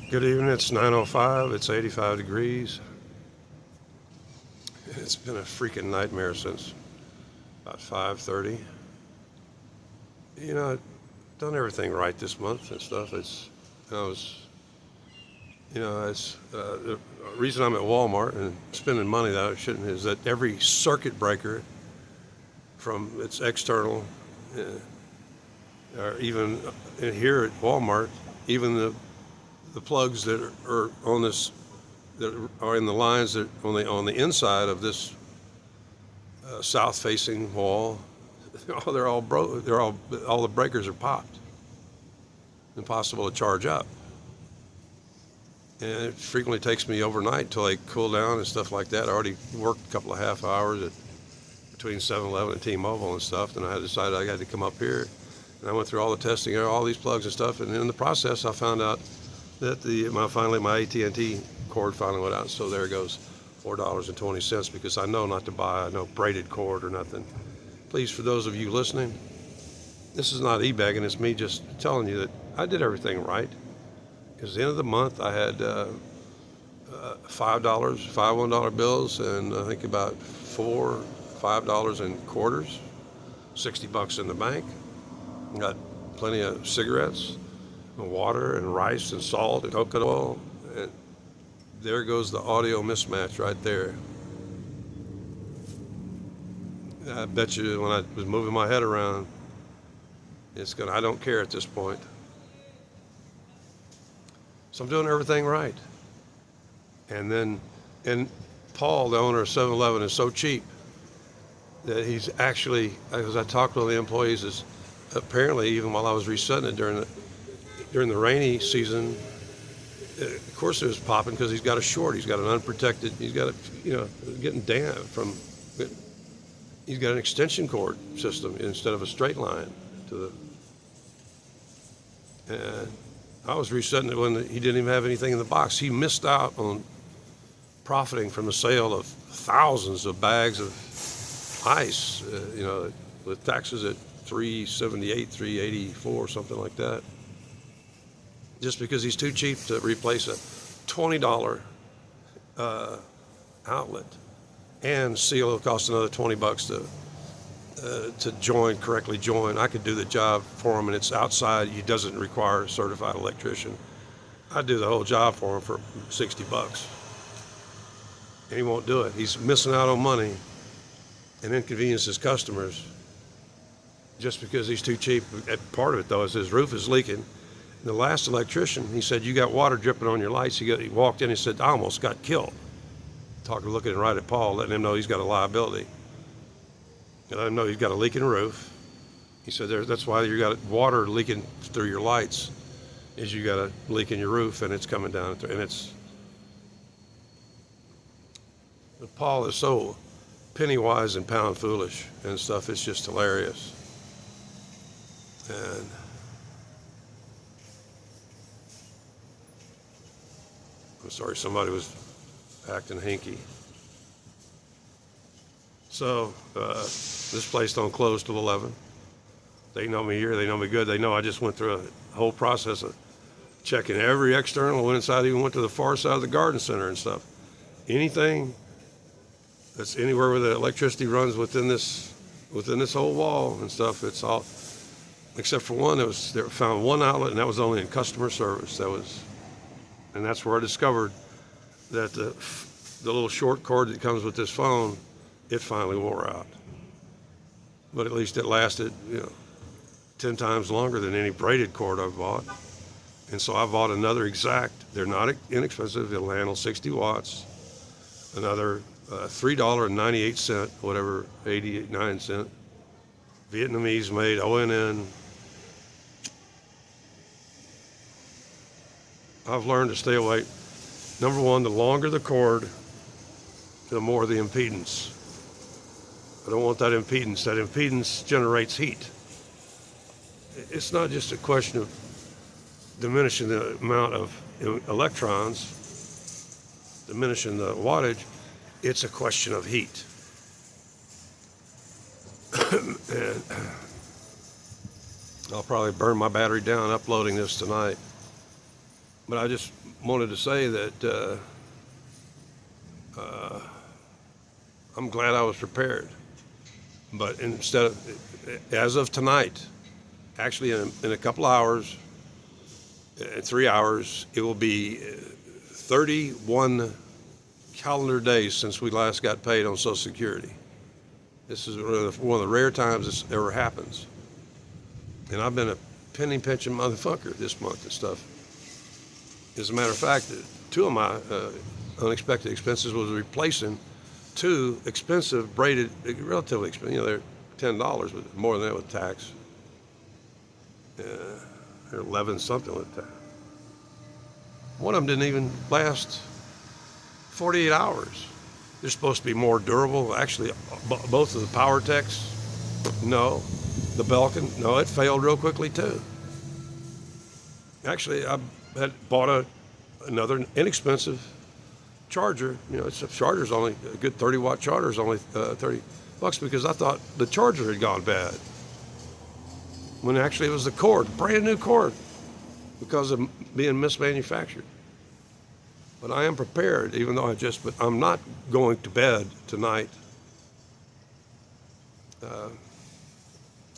Good evening. It's 9:05. It's 85 degrees. It's been a freaking nightmare since about 5:30. I've done everything right this month and stuff. I was, it's the reason I'm at Walmart and spending money that I shouldn't is that every circuit breaker from its external, or even here at Walmart, even the plugs that are on this that are in the lines that on the inside of this south-facing wall, they're all broke. All the breakers are popped. Impossible to charge up, and it frequently takes me overnight until they cool down and stuff like that. I already worked a couple of half hours between 7-Eleven and T-Mobile and stuff, and I decided I got to come up here. And I went through all the testing, all these plugs and stuff, and in the process, I found out that my AT&T cord finally went out. So there goes $4.20 because I know not to buy no braided cord or nothing. Please, for those of you listening, this is not e-begging. It's me just telling you that I did everything right. Because at the end of the month, I had five $1 bills, and I think about $5 in quarters, $60 in the bank. Got plenty of cigarettes, and water, and rice, and salt, and coconut oil. And there goes the audio mismatch right there. I bet you when I was moving my head around, I don't care at this point. So I'm doing everything right. And Paul, the owner of 7-Eleven, is so cheap that he's actually, as I talked with the employees, is apparently, even while I was resetting it during the rainy season, of course it was popping because he's got a short. He's got an unprotected, he's got getting damp from, he's got an extension cord system instead of a straight line to and I was resetting it when he didn't even have anything in the box. He missed out on profiting from the sale of thousands of bags of ice, with taxes at $3.78, $3.84, something like that. Just because he's too cheap to replace a $20 outlet, and seal will cost another $20 to correctly join. I could do the job for him, and it's outside. He doesn't require a certified electrician. I'd do the whole job for him for $60, and he won't do it. He's missing out on money and inconveniences customers just because he's too cheap. Part of it, though, is his roof is leaking. And the last electrician, he said, "You got water dripping on your lights." He walked in and said, "I almost got killed." Looking right at Paul, letting him know he's got a liability. Let him know he's got a leaking roof. He said, "That's why you got water leaking through your lights, is you got a leak in your roof, and it's coming down." But Paul is so penny wise and pound foolish and stuff. It's just hilarious. And I'm sorry, somebody was acting hinky. So this place don't close till 11. They know me here. They know me good. They know I just went through a whole process of checking every external. Went inside, even went to the far side of the garden center and stuff. Anything that's anywhere where the electricity runs within this whole wall and stuff, it's all, except for one. They found one outlet, and that was only in customer service. And that's where I discovered that the little short cord that comes with this phone, it finally wore out. But at least it lasted, 10 times longer than any braided cord I've bought. And so I bought another exact. They're not inexpensive. It'll handle 60 watts. Another $3.98, whatever, 89 cent. Vietnamese made, ONN. I've learned to stay away. Number one, the longer the cord, the more the impedance. I don't want that impedance. That impedance generates heat. It's not just a question of diminishing the amount of electrons, diminishing the wattage. It's a question of heat. And I'll probably burn my battery down uploading this tonight. But I just wanted to say that I'm glad I was prepared. But instead of, as of tonight, actually in a couple hours, 3 hours, it will be 31 calendar days since we last got paid on Social Security. This is one of the rare times this ever happens. And I've been a penny pinching motherfucker this month and stuff. As a matter of fact, two of my unexpected expenses was replacing two expensive braided, relatively expensive, you know, they're $10, but more than that with tax. They're 11 something with tax. One of them didn't even last 48 hours. They're supposed to be more durable. Actually, both of the PowerTechs, no. The Belkin, no, it failed real quickly too. Actually, I had bought another inexpensive charger. You know, it's a charger's only a good 30-watt charger is only $30 because I thought the charger had gone bad. When actually it was the cord, brand new cord, because of being mismanufactured. But I am prepared, even though but I'm not going to bed tonight.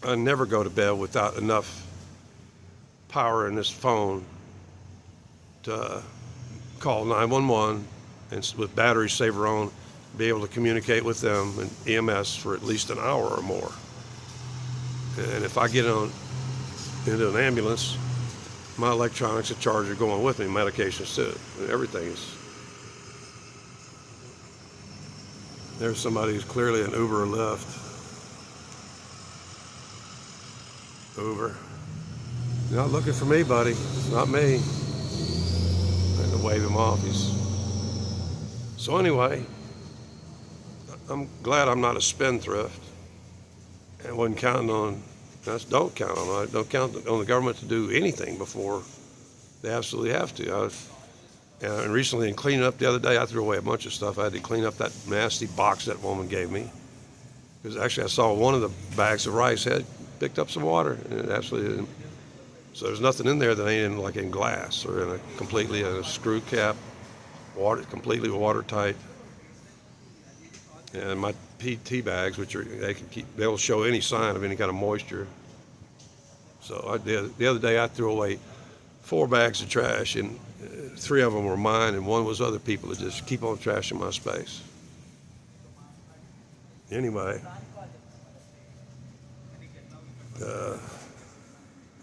I never go to bed without enough power in this phone to call 911 and with battery saver on, be able to communicate with them and EMS for at least an hour or more. And if I get into an ambulance, my electronics, a charger going with me, medications too. Everything is. There's somebody who's clearly an Uber or Lyft. Uber. You're not looking for me, buddy. Not me. I had to wave him off. So anyway, I'm glad I'm not a spendthrift. I wasn't counting on. Don't count on it. Don't count on the government to do anything before they absolutely have to. And recently, in cleaning up the other day, I threw away a bunch of stuff. I had to clean up that nasty box that woman gave me. Because actually, I saw one of the bags of rice had picked up some water, and it absolutely didn't. So there's nothing in there that ain't in glass or in a screw cap, completely watertight. And my PET bags, they'll show any sign of any kind of moisture. So the other day I threw away 4 bags of trash, and 3 of them were mine, and 1 was other people that just keep on trashing my space. Anyway,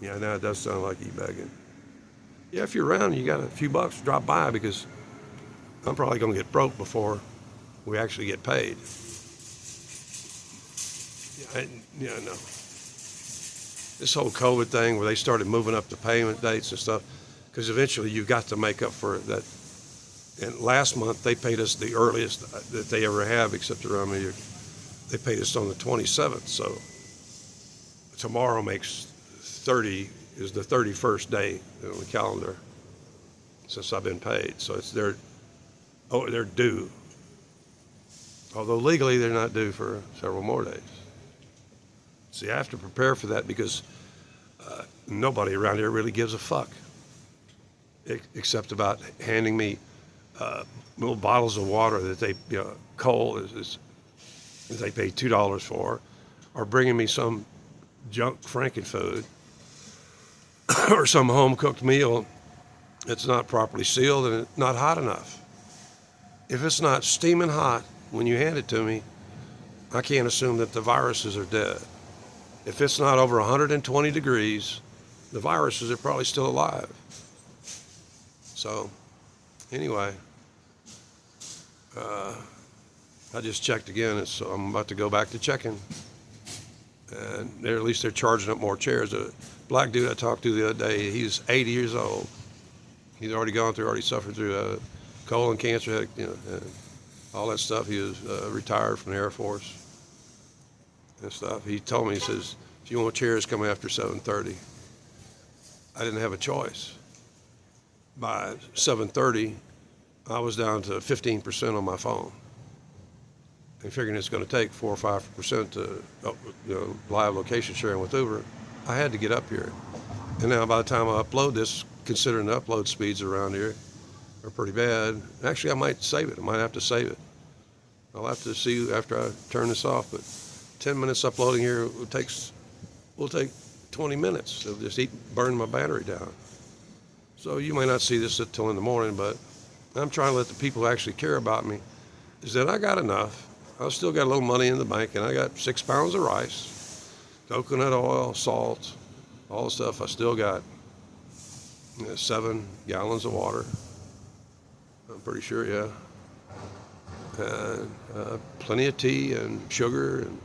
yeah, now it does sound like e-bagging. Yeah, if you're around and you got a few bucks, drop by, because I'm probably going to get broke before we actually get paid. Yeah, no. This whole COVID thing where they started moving up the payment dates and stuff, because eventually you've got to make up for that. And last month they paid us the earliest that they ever have, except around the year. They paid us on the 27th, so tomorrow makes 30, is the 31st day on the calendar since I've been paid. So they're due. Although legally they're not due for several more days. See, I have to prepare for that because nobody around here really gives a fuck, except about handing me little bottles of water that they, coal is they pay $2 for, or bringing me some junk frankenfood or some home-cooked meal that's not properly sealed and not hot enough. If it's not steaming hot when you hand it to me, I can't assume that the viruses are dead. If it's not over 120 degrees, the viruses are probably still alive. So, anyway, I just checked again, so I'm about to go back to checking. And at least they're charging up more chairs. A black dude I talked to the other day, he's 80 years old. He's already suffered through colon cancer, and all that stuff. He was retired from the Air Force and stuff. He told me, he says, if you want chairs, come after 7:30. I didn't have a choice. By 7:30, I was down to 15% on my phone. And figuring it's going to take 4 or 5% to live location sharing with Uber, I had to get up here. And now by the time I upload this, considering the upload speeds around here are pretty bad. Actually, I might save it. I might have to save it. I'll have to see after I turn this off, but 10 minutes uploading here will take 20 minutes. It'll just burn my battery down. So you may not see this until in the morning, but I'm trying to let the people who actually care about me is that I got enough. I still got a little money in the bank, and I got 6 pounds of rice, coconut oil, salt, all the stuff. I still got 7 gallons of water. I'm pretty sure, yeah. And plenty of tea and sugar, and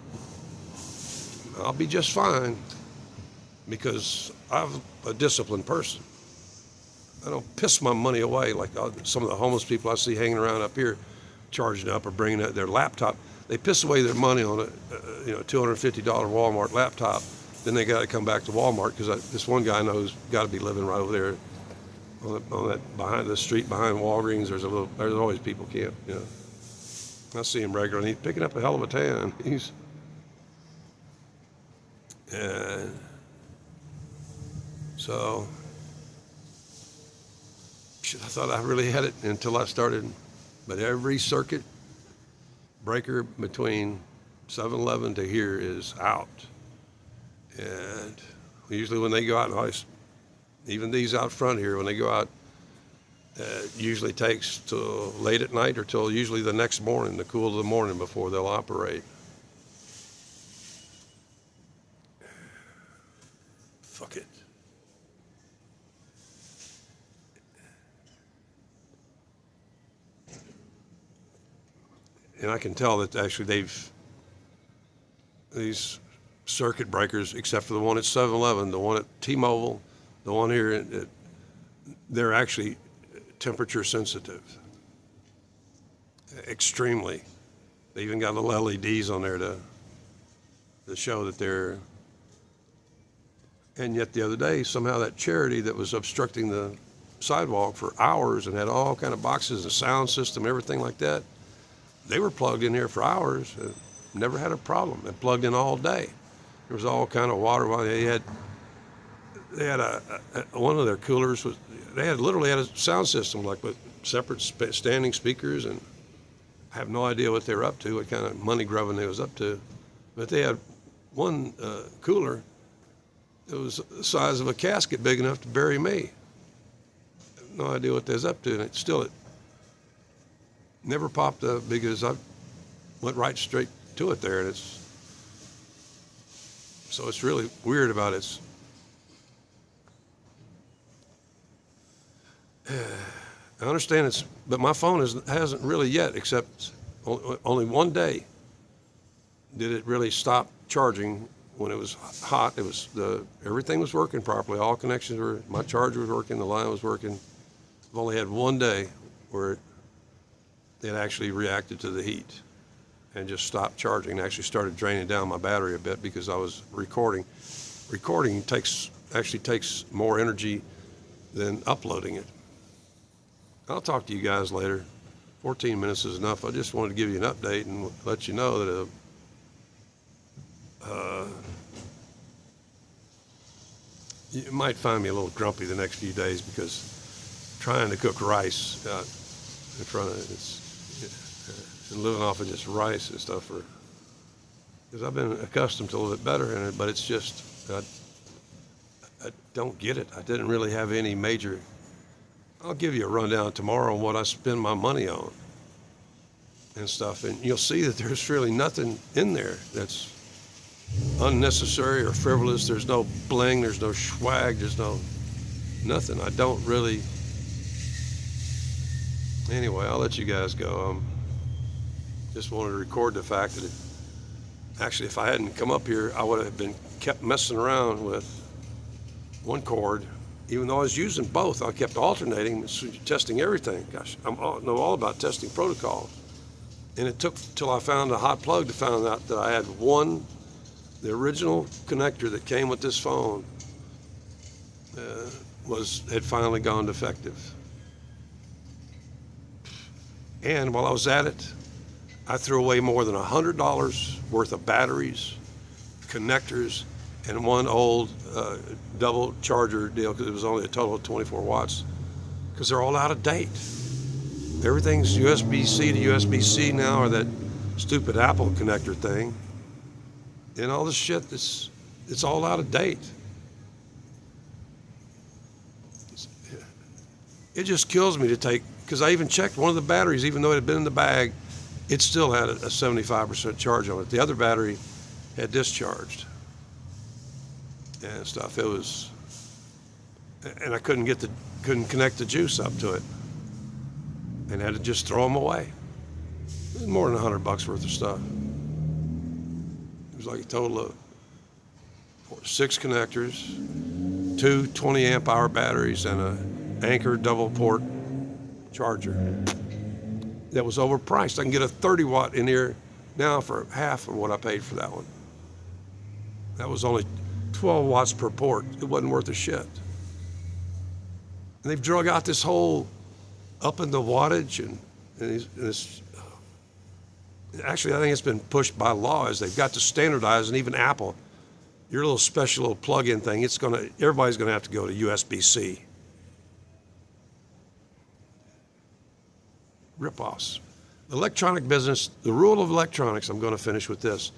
I'll be just fine because I'm a disciplined person. I don't piss my money away like some of the homeless people I see hanging around up here, charging up or bringing their laptop. They piss away their money on a $250 Walmart laptop. Then they got to come back to Walmart because this one guy I know who's got to be living right over there on that behind the street behind Walgreens. There's always people camp. I see him regularly. He's picking up a hell of a tan. And so I thought I really had it until I started. But every circuit breaker between 7-Eleven to here is out. And usually when they go out, even these out front here, when they go out, it usually takes till late at night or till usually the next morning, the cool of the morning before they'll operate. Fuck it. And I can tell that actually these circuit breakers, except for the one at 7-Eleven, the one at T-Mobile, the one here, they're actually temperature sensitive. Extremely. They even got little LEDs on there to show that they're. And yet the other day, somehow that charity that was obstructing the sidewalk for hours and had all kind of boxes and sound system, everything like that, they were plugged in here for hours. Never had a problem. They plugged in all day. There was all kind of water. They had one of their coolers literally had a sound system like with separate standing speakers, and I have no idea what they were up to, what kind of money grubbing they was up to. But they had one cooler that was the size of a casket big enough to bury me. No idea what they was up to, and it never popped up because I went right straight to it there, and so it's really weird about it. I understand but my phone hasn't really yet, except only one day did it really stop charging when it was hot. Everything was working properly. All connections my charger was working, the line was working. I've only had one day where it actually reacted to the heat and just stopped charging and actually started draining down my battery a bit because I was recording. Recording actually takes more energy than uploading it. I'll talk to you guys later. 14 minutes is enough. I just wanted to give you an update and let you know that you might find me a little grumpy the next few days because trying to cook rice in front of it, and living off of just rice and stuff, because I've been accustomed to a little bit better in it, but it's just, I don't get it. I didn't really have any major. I'll give you a rundown tomorrow on what I spend my money on and stuff, and you'll see that there's really nothing in there that's unnecessary or frivolous. There's no bling, there's no swag, there's nothing. I don't really. Anyway, I'll let you guys go. Just wanted to record the fact that actually, if I hadn't come up here, I would have been kept messing around with one cord. Even though I was using both, I kept alternating, testing everything. Gosh, I know all about testing protocols. And it took till I found a hot plug to find out that I had the original connector that came with this phone had finally gone defective. And while I was at it, I threw away more than $100 worth of batteries, connectors, and one old double charger deal because it was only a total of 24 watts because they're all out of date. Everything's USB-C to USB-C now, or that stupid Apple connector thing. And all this shit, it's all out of date. It just kills me to take, because I even checked one of the batteries, even though it had been in the bag, it still had a 75% charge on it. The other battery had discharged and stuff. It was, and I couldn't connect the juice up to it, and had to just throw them away. It was more than $100 worth of stuff. It was like a total of 6 connectors, 2 20 amp hour batteries, and a Anker double port charger that was overpriced. I can get a 30 watt in here now for half of what I paid for that one. That was only 12 watts per port. It wasn't worth a shit. And they've drug out this whole up in the wattage, and it's actually, I think it's been pushed by law as they've got to standardize, and even Apple, your little special little plug-in thing, everybody's gonna have to go to USB-C. Rip-offs. Electronic business, the rule of electronics, I'm gonna finish with this.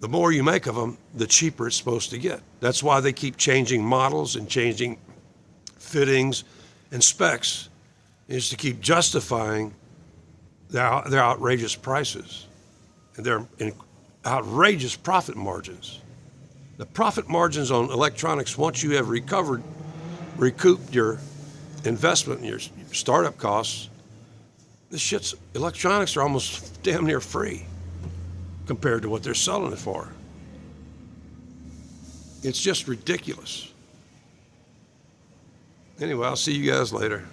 The more you make of them, the cheaper it's supposed to get. That's why they keep changing models and changing fittings and specs, is to keep justifying their outrageous prices and their outrageous profit margins. The profit margins on electronics, once you have recouped your investment and your startup costs, electronics are almost damn near free compared to what they're selling it for. It's just ridiculous. Anyway, I'll see you guys later.